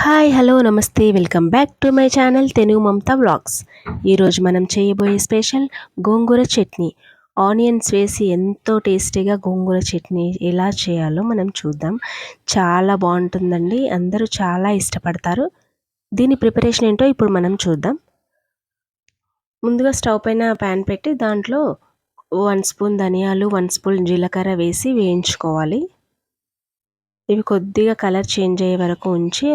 Hi hello నమస్తే welcome back to my channel తెను Mamata vlogs. ఈరోజు మనం చేయబోయే స్పెషల్ గోంగూర చట్నీ. ఆనియన్స్ వేసి ఎంతో టేస్టీగా గోంగూర చట్నీ ఎలా చేయాలో మనం చూద్దాం. చాలా బాగుంటుందండి, అందరూ చాలా ఇష్టపడతారు. దీని ప్రిపరేషన్ ఏంటో ఇప్పుడు మనం చూద్దాం. ముందుగా స్టవ్ పైన ప్యాన్ పెట్టి దాంట్లో 1 స్పూన్ ధనియాలు 1 స్పూన్ జీలకర్ర వేసి వేయించుకోవాలి. ఇవి కొద్దిగా కలర్ చేంజ్ అయ్యే వరకు ఉంచి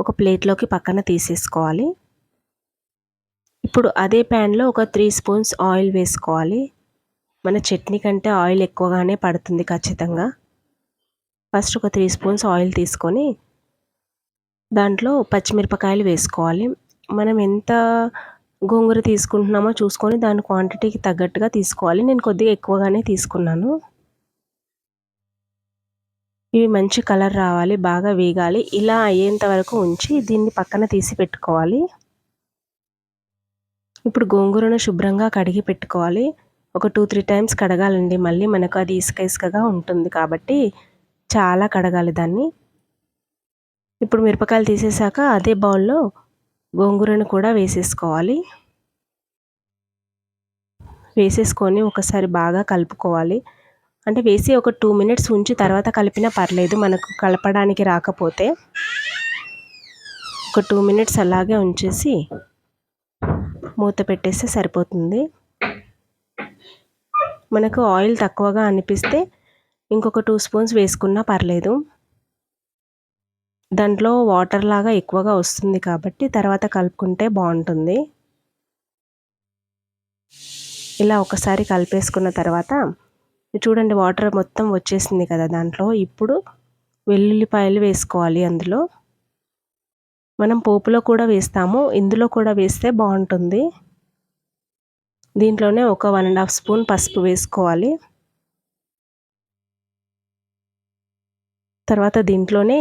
ఒక ప్లేట్లోకి పక్కన తీసేసుకోవాలి. ఇప్పుడు అదే ప్యాన్లో ఒక 3 స్పూన్స్ ఆయిల్ వేసుకోవాలి. మన చట్నీ కంటే ఆయిల్ ఎక్కువగానే పడుతుంది ఖచ్చితంగా. ఫస్ట్ ఒక 3 స్పూన్స్ ఆయిల్ తీసుకొని దాంట్లో పచ్చిమిరపకాయలు వేసుకోవాలి. మనం ఎంత గోంగూర తీసుకుంటున్నామో చూసుకొని దాని క్వాంటిటీకి తగ్గట్టుగా తీసుకోవాలి. నేను కొద్దిగా ఎక్కువగానే తీసుకున్నాను. ఇవి మంచి కలర్ రావాలి, బాగా వేగాలి. ఇలా అయ్యేంత వరకు ఉంచి దీన్ని పక్కన తీసి పెట్టుకోవాలి. ఇప్పుడు గోంగూరను శుభ్రంగా కడిగి పెట్టుకోవాలి. ఒక 2-3 టైమ్స్ కడగాలండి. మళ్ళీ మనకు అది ఇసుక ఇసుకగా ఉంటుంది కాబట్టి చాలా కడగాలి దాన్ని. ఇప్పుడు మిరపకాయలు తీసేసాక అదే బౌల్లో గోంగూరను కూడా వేసేసుకోవాలి. వేసేసుకొని ఒకసారి బాగా కలుపుకోవాలి. అంటే వేసి ఒక 2 మినిట్స్ ఉంచి తర్వాత కలిపినా పర్లేదు, మనకు కలపడానికి రాకపోతే. ఒక 2 మినిట్స్ అలాగే ఉంచేసి మూత పెట్టేస్తే సరిపోతుంది. మనకు ఆయిల్ తక్కువగా అనిపిస్తే ఇంకొక 2 స్పూన్స్ వేసుకున్నా పర్లేదు. దాంట్లో వాటర్ లాగా ఎక్కువగా వస్తుంది కాబట్టి తర్వాత కలుపుకుంటే బాగుంటుంది. ఇలా ఒకసారి కలిపేసుకున్న తర్వాత చూడండి, వాటర్ మొత్తం వచ్చేసింది కదా దాంట్లో. ఇప్పుడు వెల్లుల్లిపాయలు వేసుకోవాలి. అందులో మనం పోపులో కూడా వేస్తాము, ఇందులో కూడా వేస్తే బాగుంటుంది. దీంట్లోనే ఒక 1.5 స్పూన్ పసుపు వేసుకోవాలి. తర్వాత దీంట్లోనే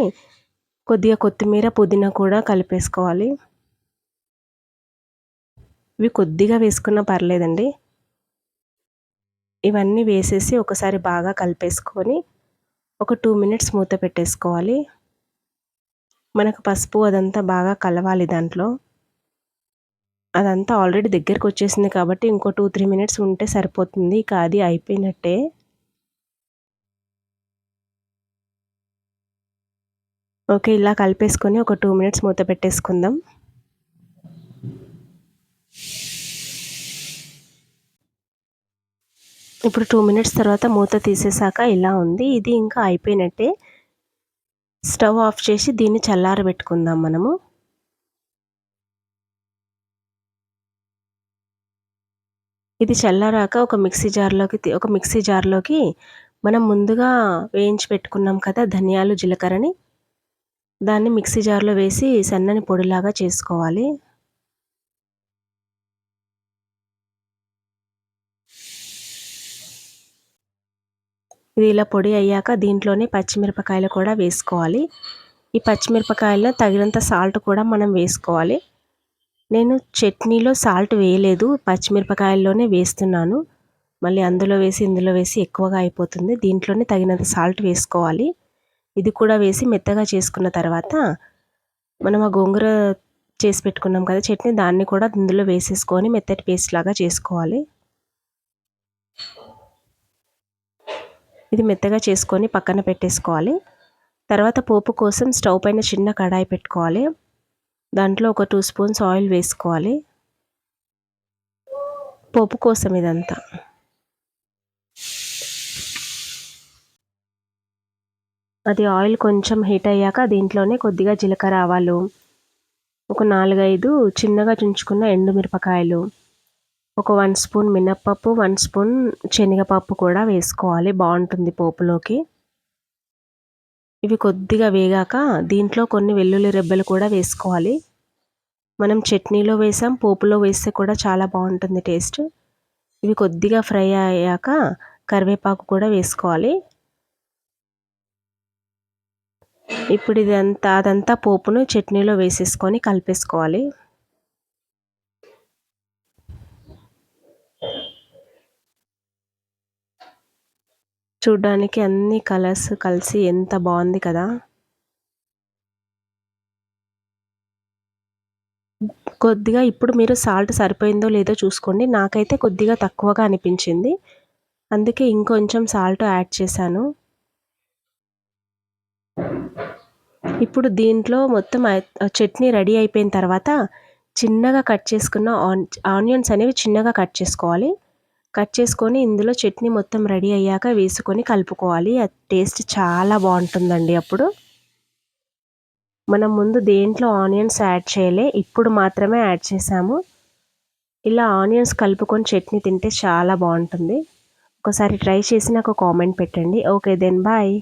కొద్దిగా కొత్తిమీర పుదీనా కూడా కలిపేసుకోవాలి. ఇవి కొద్దిగా వేసుకున్నా పర్లేదండి. ఇవన్నీ వేసేసి ఒకసారి బాగా కలిపేసుకొని ఒక 2 మినిట్స్ మూత పెట్టేసుకోవాలి. మనకు పసుపు అదంతా బాగా కలవాలి దాంట్లో. అదంతా ఆల్రెడీ దగ్గరికి వచ్చేసింది కాబట్టి ఇంకో 2-3 మినిట్స్ ఉంటే సరిపోతుంది. ఇక అది అయిపోయినట్టే. ఓకే, ఇలా కలిపేసుకొని ఒక 2 మినిట్స్ మూత పెట్టేసుకుందాం. ఇప్పుడు 2 మినిట్స్ తర్వాత మూత తీసేసాక ఇలా ఉంది. ఇది ఇంకా అయిపోయినట్టే. స్టవ్ ఆఫ్ చేసి దీన్ని చల్లారబెట్టుకుందాం మనము. ఇది చల్లారాక ఒక మిక్సీ జార్లోకి మనం ముందుగా వేయించి పెట్టుకున్నాం కదా ధనియాలు జీలకర్రని, దాన్ని మిక్సీ జార్లో వేసి సన్నని పొడిలాగా చేసుకోవాలి. ఇది ఇలా పొడి అయ్యాక దీంట్లోనే పచ్చిమిరపకాయలు కూడా వేసుకోవాలి. ఈ పచ్చిమిరపకాయల్లో తగినంత సాల్ట్ కూడా మనం వేసుకోవాలి. నేను చట్నీలో సాల్ట్ వేయలేదు, పచ్చిమిరపకాయల్లోనే వేస్తున్నాను. మళ్ళీ అందులో వేసి ఇందులో వేసి ఎక్కువగా అయిపోతుంది. దీంట్లోనే తగినంత సాల్ట్ వేసుకోవాలి. ఇది కూడా వేసి మెత్తగా చేసుకున్న తర్వాత మనం ఆ గోంగూర చేసి పెట్టుకున్నాం కదా చట్నీ, దాన్ని కూడా ఇందులో వేసేసుకొని మెత్తటి పేస్ట్ లాగా చేసుకోవాలి. ఇది మెత్తగా చేసుకొని పక్కన పెట్టేసుకోవాలి. తర్వాత పోపు కోసం స్టవ్ పైన చిన్న కడాయి పెట్టుకోవాలి. దాంట్లో ఒక 2 స్పూన్స్ ఆయిల్ వేసుకోవాలి. పోపు కోసం ఇదంతా. అది ఆయిల్ కొంచెం హీట్ అయ్యాక దీంట్లోనే కొద్దిగా జీలకర్ర ఆవాలు, ఒక 4-5 చిన్నగా చుంచుకున్న ఎండుమిరపకాయలు, ఒక 1 స్పూన్ మినప్పప్పు, 1 స్పూన్ శనగపప్పు కూడా వేసుకోవాలి, బాగుంటుంది పోపులోకి. ఇవి కొద్దిగా వేగాక దీంట్లో కొన్ని వెల్లుల్లి రెబ్బలు కూడా వేసుకోవాలి. మనం చట్నీలో వేసాం, పోపులో వేస్తే కూడా చాలా బాగుంటుంది టేస్ట్. ఇవి కొద్దిగా ఫ్రై అయ్యాక కరివేపాకు కూడా వేసుకోవాలి. ఇప్పుడు అదంతా పోపును చట్నీలో వేసేసుకొని కలిపేసుకోవాలి. చూడ్డానికి అన్ని కలర్స్ కలిసి ఎంత బాగుంది కదా. కొద్దిగా ఇప్పుడు మీరు సాల్ట్ సరిపోయిందో లేదో చూసుకోండి. నాకైతే కొద్దిగా తక్కువగా అనిపించింది. అందుకే ఇంకొంచెం సాల్ట్ యాడ్ చేశాను. ఇప్పుడు దీంట్లో మొత్తం చట్నీ రెడీ అయిపోయిన తర్వాత చిన్నగా కట్ చేసుకున్న ఆనియన్స్ అనేవి చిన్నగా కట్ చేసుకోవాలి. కట్ చేసుకొని ఇందులో చట్నీ మొత్తం రెడీ అయ్యాక వేసుకొని కలుపుకోవాలి. అది టేస్ట్ చాలా బాగుంటుందండి అప్పుడు. మనం ముందు దేంట్లో ఆనియన్స్ యాడ్ చేయలే, ఇప్పుడు మాత్రమే యాడ్ చేసాము. ఇలా ఆనియన్స్ కలుపుకొని చట్నీ తింటే చాలా బాగుంటుంది. ఒకసారి ట్రై చేసి నాకు కామెంట్ పెట్టండి. Okay then bye.